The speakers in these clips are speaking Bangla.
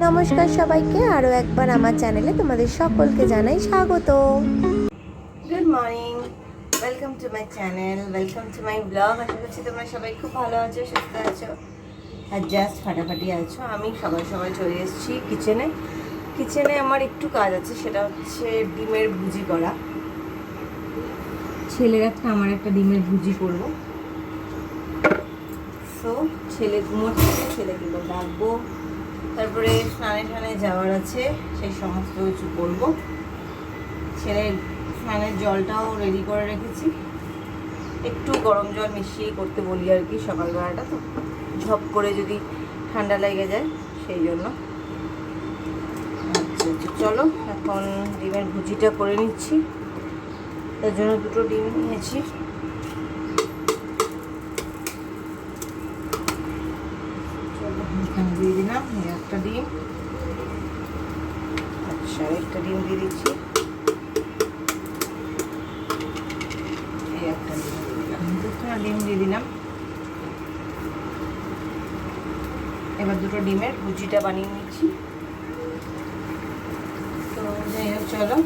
নমস্কার সবাইকে, আরও একবার আমার চ্যানেলে তোমাদের সকলকে জানাই স্বাগত। Good morning, welcome to my channel, welcome to my blog. আশা করছি তোমরা সবাই খুব ভালো আছো, সুস্থ আছো আর জাস্ট ফাটাফাটি আছো। আমি সকাল সকাল চলে এসেছি কিচেনে আমার একটু কাজ আছে, সেটা হচ্ছে ডিমের ভুজি করা। ছেলের একটা আমার একটা ডিমের ভুজি করবো। সো ছেলে ঘুমোচ্ছে, ছেলেগুলো ডাকবো, তারপরে স্নানে যাওয়ার আছে, সেই সমস্ত কিছু করবো। ছেলের স্নানের জলটাও রেডি করে রেখেছি, একটু গরম জল মিশিয়ে করতে বলি আর কি, সকালবেলাটা তো ঝপ করে যদি ঠান্ডা লেগে যায় সেই জন্য। আচ্ছা চলো এখন ডিমের ভুজিটা করে নিচ্ছি। তার জন্য দুটো ডিম নিয়েছি। এখানে দিয়ে দিলাম একটা ডিম। আচ্ছা একটা ডিম দিয়ে দিচ্ছি, এই একটা ডিম দিয়ে দিলাম, দুটো ডিম দিয়ে দিলাম। এবার দুটো ডিমের ভুজিটা বানিয়ে নিচ্ছি। তো যাই হোক চলো,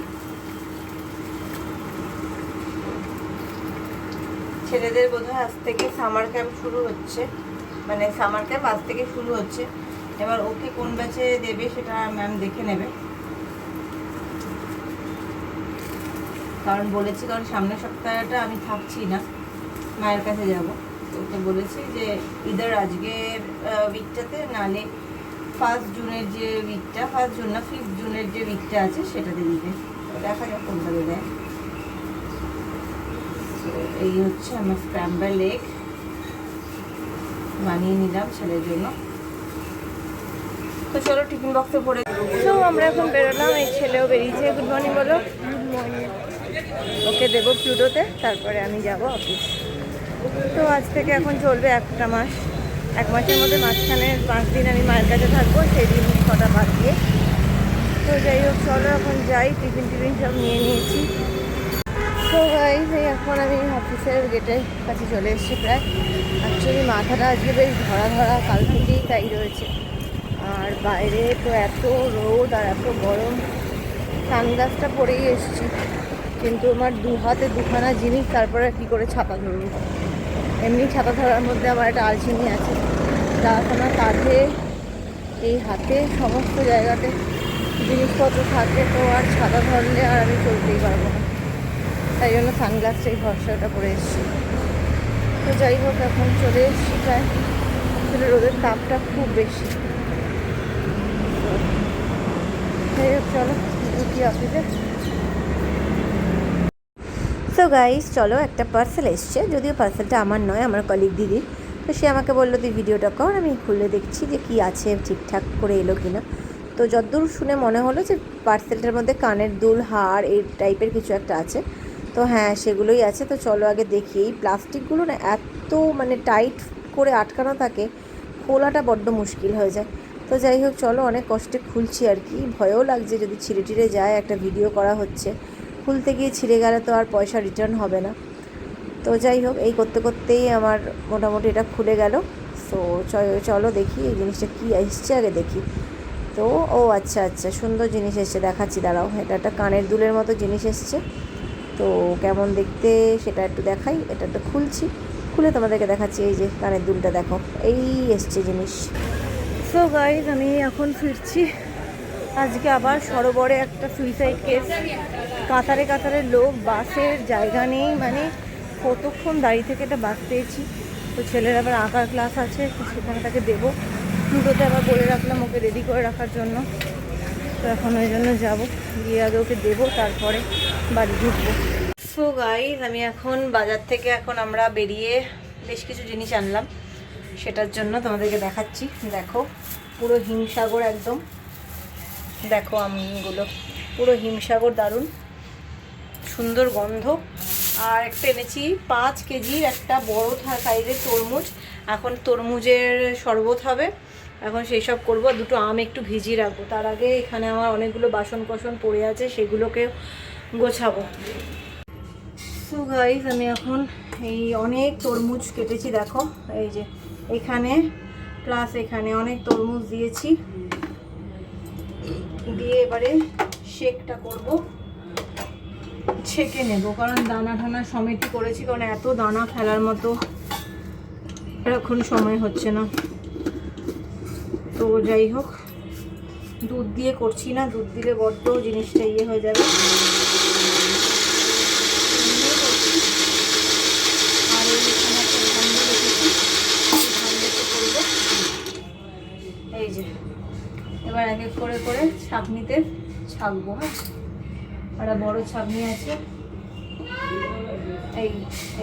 ছেলেদের বোধহয় আজ থেকে সামার ক্যাম্প শুরু হচ্ছে, মানে সামার ক্যাম্প আজ থেকে শুরু হচ্ছে। এবার ওকে কোন ব্যাচে দেবে সেটা ম্যাম দেখে নেবে, কারণ বলেছি, কারণ সামনের সপ্তাহটা আমি থাকছি না, মায়ের কাছে যাব। ওকে বলেছি যে ইদার আজকের উইকটাতে, নালে 1 জুনের যে উইকটা, 1 জুন না 5 জুনের যে উইকটা আছে সেটাতে দিতে। দেখা যাক কোনটাতে দেয়। এই হচ্ছে আমার স্ক্র্যাম্বল এগ বানিয়ে নিলাম ছেলের জন্য। তো চলো টিফিন বক্সে ভরে। তো আমরা এখন বেরোলাম, এই ছেলেও বেরিয়েছে। গুড মর্নিং বলো। Good morning. ওকে দেবো প্লুটোতে, তারপরে আমি যাব অফিস। তো আজ থেকে এখন চলবে একটা মাস। 1 মাসের মধ্যে মাঝখানে 5 দিন আমি মায়ের কাছে থাকবো, সেই দিন কটা বাদ দিয়ে। তো যাই হোক চলো এখন যাই, টিফিন সব নিয়ে নিয়েছি। তো গাইস এই এখন আমি অফিসের গেটের কাছে চলে এসেছি প্রায়। অ্যাকচুয়ালি মাথাটা আজকে বেশ ধরা কাল থেকেই তাই রয়েছে। আর বাইরে তো এত রোদ আর এত গরম, সানগ্লাসটা পরেই এসেছি, কিন্তু আমার 2 হাতে 2খানা জিনিস, তারপরে কী করে ছাতা ধরবো। এমনি ছাতা ধরার মধ্যে আমার একটা আলসেমি আছে, প্লাস আমার কাঁধে এই হাতে সমস্ত জায়গাতে জিনিসপত্র থাকে, তো আর ছাতা ধরলে আর আমি চলতেই পারবো না। তাই জন্য সানগ্লাসটাই ভরসাটা পরে এসেছি। তো যাই হোক এখন চলে এসেছি প্রায়, আসলে রোদের তাপটা খুব বেশি। যাই হোক চলো ঢুকি অফিসে। সো গাইস চলো, একটা পার্সেল এসছে, যদিও পার্সেলটা আমার নয়, আমার কলিগ দিদির। তো সে আমাকে বললো তুই ভিডিওটা কর, আমি খুলে দেখছি যে কি আছে, ঠিকঠাক করে এলো কিনা। তো যতদূর শুনে মনে হলো যে পার্সেলটার মধ্যে কানের দুল, হার এই টাইপের কিছু একটা আছে। তো হ্যাঁ সেগুলোই আছে। তো চলো আগে দেখি। এই প্লাস্টিকগুলো না এত মানে টাইট করে আটকানো থাকে, খোলাটা বড্ড মুশকিল হয়ে যায়। তো যাই হোক চলো, অনেক কষ্টে খুলছি আর কি, ভয়ও লাগছে যদি ছিঁড়ে টিড়ে যায়, একটা ভিডিও করা হচ্ছে, খুলতে গিয়ে ছিঁড়ে গেলে তো আর পয়সা রিটার্ন হবে না। তো যাই হোক এই করতে করতেই আমার মোটামুটি এটা খুলে গেল। সো চলো দেখি এই জিনিসটা কী এসছে, আগে দেখি। তো ও আচ্ছা সুন্দর জিনিস এসছে, দেখাচ্ছি দাঁড়াও। এটা একটা কানের দুলের মতো জিনিস এসছে, তো কেমন দেখতে সেটা একটু দেখাই। এটা একটা খুলছি, খুলে তোমাদেরকে দেখাচ্ছি। এই যে কানের দুলটা দেখো, এই এসছে জিনিস। সো গাইজ আমি এখন ফিরছি। আজকে আবার সরোবরে একটা সুইসাইড কেস, কাতারে লোক, বাসের জায়গা নেই, মানে কতক্ষণ দাঁড়িয়ে থেকে একটা বাস পেয়েছি। তো ছেলের আবার আঁকার ক্লাস আছে, সেখানে তাকে দেবো। প্লুটোতে আবার বলে রাখলাম ওকে রেডি করে রাখার জন্য। তো এখন ওই জন্য যাবো, গিয়ে আগে ওকে দেবো, তারপরে বাড়ি ঢুকবো। সো গাইজ আমি এখন বাজার থেকে আমরা বেরিয়ে বেশ কিছু জিনিস আনলাম, সেটার জন্য তোমাদেরকে দেখাচ্ছি। দেখো পুরো হিমসাগর, একদম দেখো আমগুলো পুরো হিমসাগর, দারুণ সুন্দর গন্ধ। আর একটা এনেছি 5 কেজির একটা বড় সাইজের তরমুজ। এখন তরমুজের শরবত হবে, এখন সেই সব করবো। 2টো আম একটু ভিজিয়ে রাখবো। তার আগে এখানে আমার অনেকগুলো বাসন পড়ে আছে, সেগুলোকে গোছাবো। সো গাইস আমি এখন এই অনেক তরমুজ কেটেছি, দেখো এই যে এখানে প্লাস এখানে অনেক তরমুজ দিয়েছি। দিয়ে এবারে শেকটা করব, ছেঁকে নেব, কারণ দানা ঠানা সমেতই করেছি, কারণ এত দানা ফেলার মতো এখন সময় হচ্ছে না। তো যাই হোক, দুধ দিয়ে করছি না, দুধ দিলে বড্ড জিনিসটা ইয়ে হয়ে যাবে। আর এইখানে একটা ঠান্ডা রেখেছি, করবো। এই যে এবার এক এক করে করে ছাঁকনিতে ছাঁকবো। হ্যাঁ, একটা বড় ছাঁকনি আছে,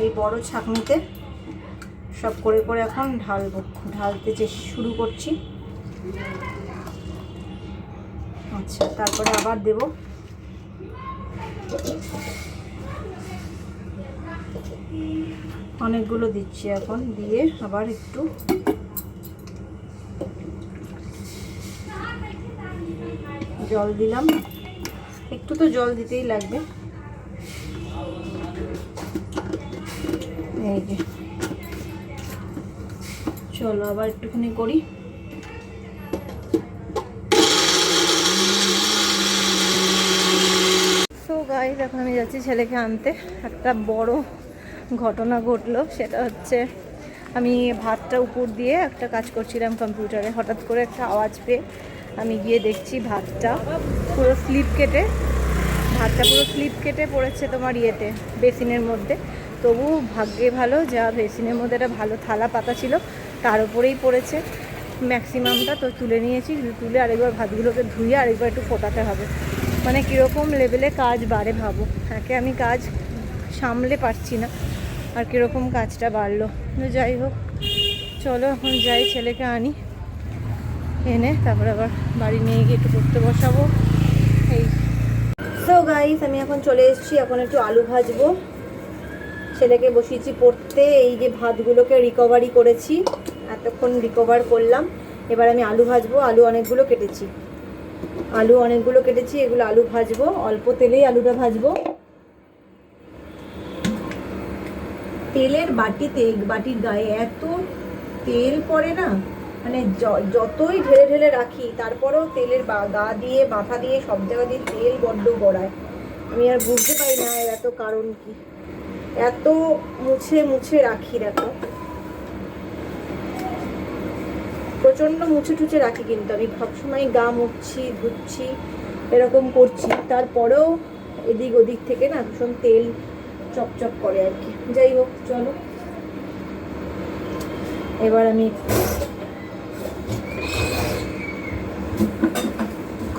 এই বড় ছাঁকনিতে সব করে করে এখন ঢালবো, ঢালতে শুরু করছি। আচ্ছা, তারপরে আবার দেব। অনেকগুলো দিচ্ছি এখন, দিয়ে আবার একটু জল দিলাম, একটু তো জল দিতেই লাগবে। এই যে, চলো আবার একটুখানি করি। সো গাইস, এখন আমি যাচ্ছি ছেলেকে আনতে। একটা বড় ঘটনা ঘটলো, সেটা হচ্ছে আমি ভাতটা উপর দিয়ে একটা কাজ করছিলাম কম্পিউটারে, হঠাৎ করে একটা আওয়াজ পেয়ে আমি গিয়ে দেখছি ভাতটা পুরো স্লিপ কেটে পড়েছে তোমার ইয়েতে, বেসিনের মধ্যে। তবু ভাগ্যে ভালো, যা বেসিনের মধ্যে একটা ভালো থালা পাতা ছিল তার উপরেই পড়েছে ম্যাক্সিমামটা। তো তুলে নিয়েছি, তুলে আরেকবার ভাতগুলোকে ধুয়ে আরেকবার একটু ফোটাতে হবে। মানে কীরকম লেভেলে কাজ বাড়ে ভাবো, একে আমি কাজ সামলে পারছি না, আর কীরকম কাজটা বাড়লো। যাই হোক, চলো এখন যাই, ছেলেকে আনি, এনে তারপর আবার বাড়ি নিয়ে গিয়ে একটু পড়তে বসাবো। এই সো গাইস, আমি এখন চলে এসেছি, এখন একটু আলু ভাজবো। ছেলেকে বসিয়েছি পড়তে। এই যে ভাতগুলোকে রিকভারি করেছি, এতক্ষণ রিকভার করলাম। এবার আমি আলু ভাজবো। আলু অনেকগুলো কেটেছি, এগুলো আলু ভাজবো, অল্প তেলেই আলুটা ভাজবো। তেলের বাটির গায়ে এত তেল পড়ে না, মানে যতই ঢেলে ঢেলে রাখি তারপরেও তেলের গা দিয়ে মাথা দিয়ে সব জায়গা দিয়ে তেল বড্ড গড়ায়। আমি আর বুঝতে পারি না এর এত কারণ কি। এত মুছে রাখি, দেখো প্রচণ্ড মুছে রাখি, কিন্তু আমি সবসময় গা মুছছি, ধুচ্ছি, এরকম করছি, তারপরেও এদিক ওদিক থেকে না ভীষণ তেল চপচপ করে আর কি। যাই হোক, চলো এবার আমি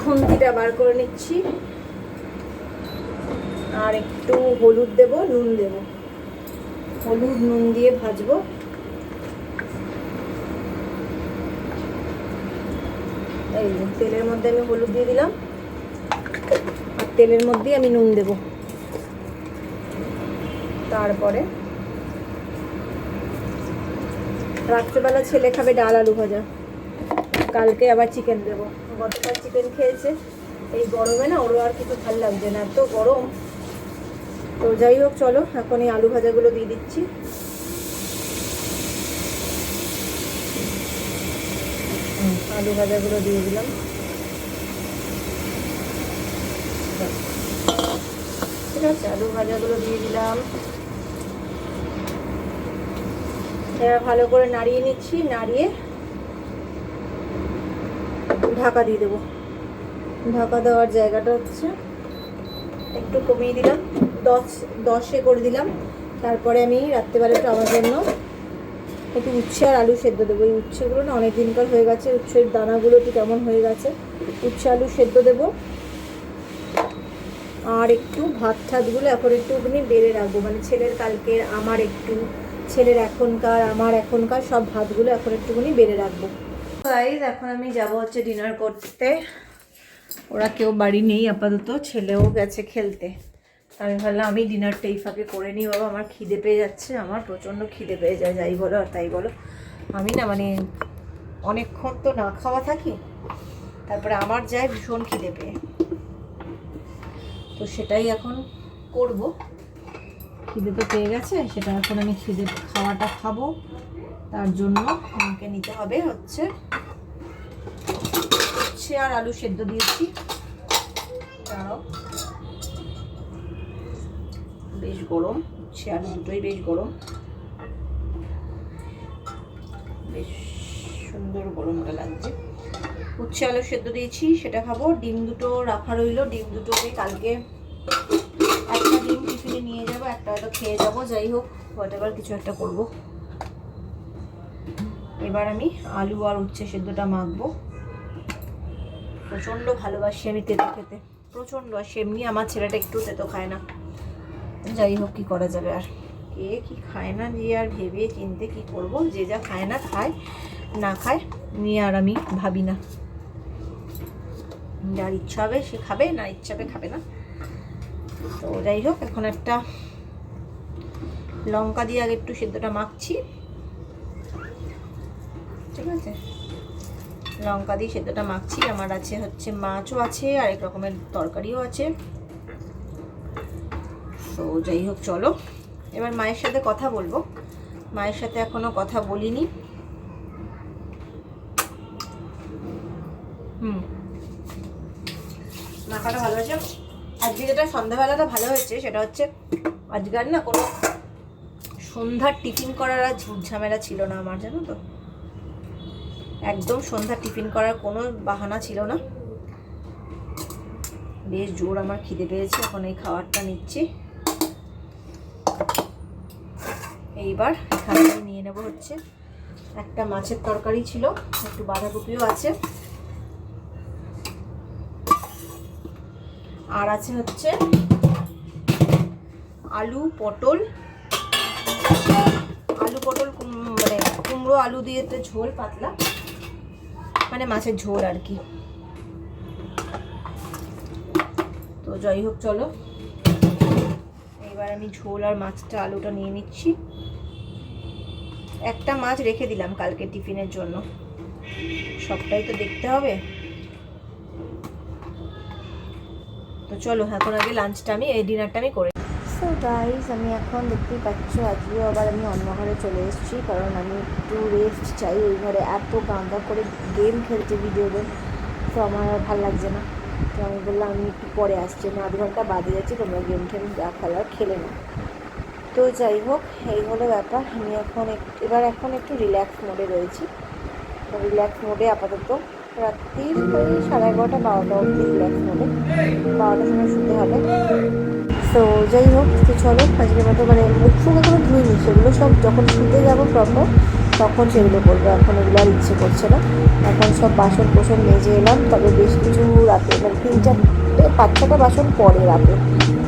খুন্তিটা বার করে নিচ্ছি, আর একটু হলুদ দেব, নুন দেব, হলুদ নুন দিয়ে ভাজবো। এই তেলের মধ্যে আমি হলুদ দিয়ে দিলাম, আর তেলের মধ্যে আমি নুন দেব। তারপরে রাত্রেবেলা ছেলে খাবে ডাল আলু ভাজা, কালকে আবার চিকেন দেবো। গতকাল চিকেন খেয়েছে, এই গরমে না ওরও আর কিছু ভালো লাগছে না, এত গরম। তো যাই হোক, চলো এখন এই আলু ভাজাগুলো দিয়ে দিচ্ছি। আলু ভাজাগুলো দিয়ে দিলাম। ঠিক আছে, আলু ভাজাগুলো দিয়ে দিলাম। এবার ভালো করে নাড়িয়ে নিচ্ছি, নাড়িয়ে ঢাকা দিয়ে দেবো। ঢাকা দেওয়ার জায়গাটা হচ্ছে একটু কমিয়ে দিলাম, 10-এ করে দিলাম। তারপরে আমি রাত্রেবেলা একটু আমার জন্য একটু উচ্ছে আর আলু সেদ্ধ দেবো। এই উচ্ছেগুলো না অনেক দিনকার হয়ে গেছে, উচ্ছের দানাগুলো একটু কেমন হয়ে গেছে। উচ্ছে আলু সেদ্ধ দেবো, আর একটু ভাত ঠাতগুলো এখন একটুখানি বেড়ে রাখবো, মানে ছেলের কালকের, আমার একটু, ছেলের এখনকার, আমার এখনকার সব ভাতগুলো এখন একটুখানি বেড়ে রাখবো। গাইস, এখন আমি যাব হচ্ছে ডিনার করতে। ওরা কেউ বাড়ি নেই আপাতত, ছেলেও গেছে খেলতে। আমি ভাবলাম আমি ডিনারটা এই ফাঁকে করে নিই। বাবা, আমার খিদে পেয়ে যাচ্ছে, আমার প্রচণ্ড খিদে পেয়ে যায়, যাই বলো আর তাই বলো। আমি না মানে অনেকক্ষণ তো না খাওয়া থাকি, তারপরে আমার যায় ভীষণ খিদে পেয়ে। তো সেটাই এখন করব। খিদে তো পেয়ে গেছে, সেটা এখন আমি খাওয়াটা খাবো। তার জন্য আমাকে নিতে হবে হচ্ছে উচ্ছে আর আলু সেদ্ধ দিয়েছি। দাঁড়াও, বেশ গরম, উচ্ছে আলু দুটোই বেশ গরম, বেশ সুন্দর গরমটা লাগছে। উচ্ছে আলু সেদ্ধ দিয়েছি, সেটা খাবো। ডিম দুটো রাখা রইলো, ডিম দুটোকে কালকে একটা ডিম টিফিনে নিয়ে যাবো, একটা হয়তো খেয়ে যাবো। যাই হোক, হোয়াটএভার কিছু একটা করব। এবার আমি আলু আর উচ্ছে সেদ্ধটা মাখবো। প্রচণ্ড ভালোবাসি আমি তেতো খেতে, প্রচণ্ড। আর সেমনি আমার ছেলেটা একটু তেতো খায় না। যাই হোক, কী করা যাবে আর, কে কি খায় না দিয়ে আর ভেবে চিনতে কি করব। যে যা খায় না খায়, না খায় নিয়ে আর আমি ভাবি না। যার ইচ্ছা হবে সে খাবে, না ইচ্ছা হবে খাবে না। তো যাই হোক, এখন একটা লঙ্কা দিয়ে আগে একটু সেদ্ধটা মাখছি, ঠিক আছে? লঙ্কা দিয়ে সেদ্ধটা মাখছি। আমার আছে হচ্ছে মাছও আছে, আর এক রকমের তরকারিও আছে। তো যাই হোক, চলো এবার মায়ের সাথে কথা বলবো। মায়ের সাথে এখনো কথা বলিনি। মাখাটা ভালো হয়েছে। আজকে যেটা সন্ধ্যাবেলাটা ভালো হয়েছে সেটা হচ্ছে আজকে আর না কোনো সন্ধ্যার টিফিন করার আর ঝামেলা ছিল না আমার, জানো তো। একদম সন্ধ্যার টিফিন করার কোনো বাহানা ছিল না। বেশ জোর আমার খিদে পেয়েছে, এখন এই খাবারটা নিচ্ছি। এইবার এখানে নিয়ে নেব হচ্ছে একটা মাছের তরকারি ছিল, একটু বাঁধাকপিও আছে, আর আছে হচ্ছে আলু পটল মানে কুমড়ো আলু দিয়ে ঝোল, পাতলা মানে মাছের ঝোল আর কি। তো যাই হোক, চলো এইবার আমি ঝোল আর মাছটা আলুটা নিয়ে নিচ্ছি। একটা মাছ রেখে দিলাম কালকে টিফিনের জন্য, সবটাই তো দেখতে হবে। তো চলো এখন আগে লাঞ্চটা আমি ডিনারটা আমি করে। সো গাইস, আমি এখন দেখতেই পাচ্ছ আজকেও আবার আমি অন্য ঘরে চলে এসেছি, কারণ আমি একটু রেস্ট চাই। ওই ঘরে এত কাঁদা করে গেম খেলছে, ভিডিও গেম, তো আমার আর ভালো লাগছে না। তো আমি বললাম আমি একটু পরে আসছি, আমি আধ ঘন্টা বাদে যাচ্ছি, তোমরা গেম টেম যা খেলার খেলে না। তো যাই হোক, এই হলো ব্যাপার। আমি এখন একটু রিল্যাক্স মোডে রয়েছি। রিল্যাক্স মোডে আপাতত রাত্রির ওই 11:30 12টা অবধি রিল্যাক্স মোডে, 12টার সময় শুতে হবে। তো যাই হোক, তো চলো আজকের মতো, মানে মুখ ফুক এখনো ধুইনি, সেগুলো সব যখন শুতে যাবো প্রপার তখন সেগুলো করবো। এখন এগুলো আর ইচ্ছে করছে না। এখন সব বাসন কোসন মেজে এলাম, তবে বেশ কিছু রাতে মানে 3-4-5-6টা বাসন পড়ে রাতে,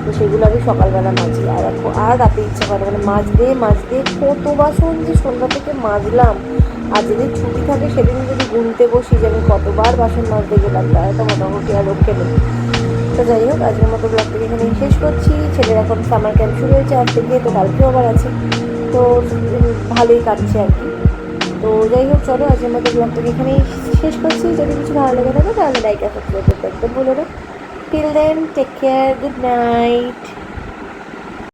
তো সেগুলো আমি সকালবেলা মাজি। আর রাতে ইচ্ছা করে মানে মাজতে কত বাসন যে সন্ধ্যা থেকে মাজলাম। আর যেদিন ছুটি থাকে সেদিন যদি গুনতে বসি যে আমি কতবার বাসন মাজতে গেলাম, তারা তো মোটামুটি আর রক্ষে নেই। তো যাই হোক, আজকের মতো ব্লগটাকে এখানেই শেষ করছি। ছেলের এখন সামার ক্যাম্প শুরু হয়েছে আজ থেকে, তো কালকেও আবার আছে, তো ভালোই কাটছে আর কি। তো যাই হোক, চলো আজকের মতো ব্লগটাকে এখানেই শেষ করছি। যদি কিছু ভালো লেগে থাকে তাহলে লাইক আর সাবস্ক্রাইব করতে একদম ভুলো না। Till then, take care, good night.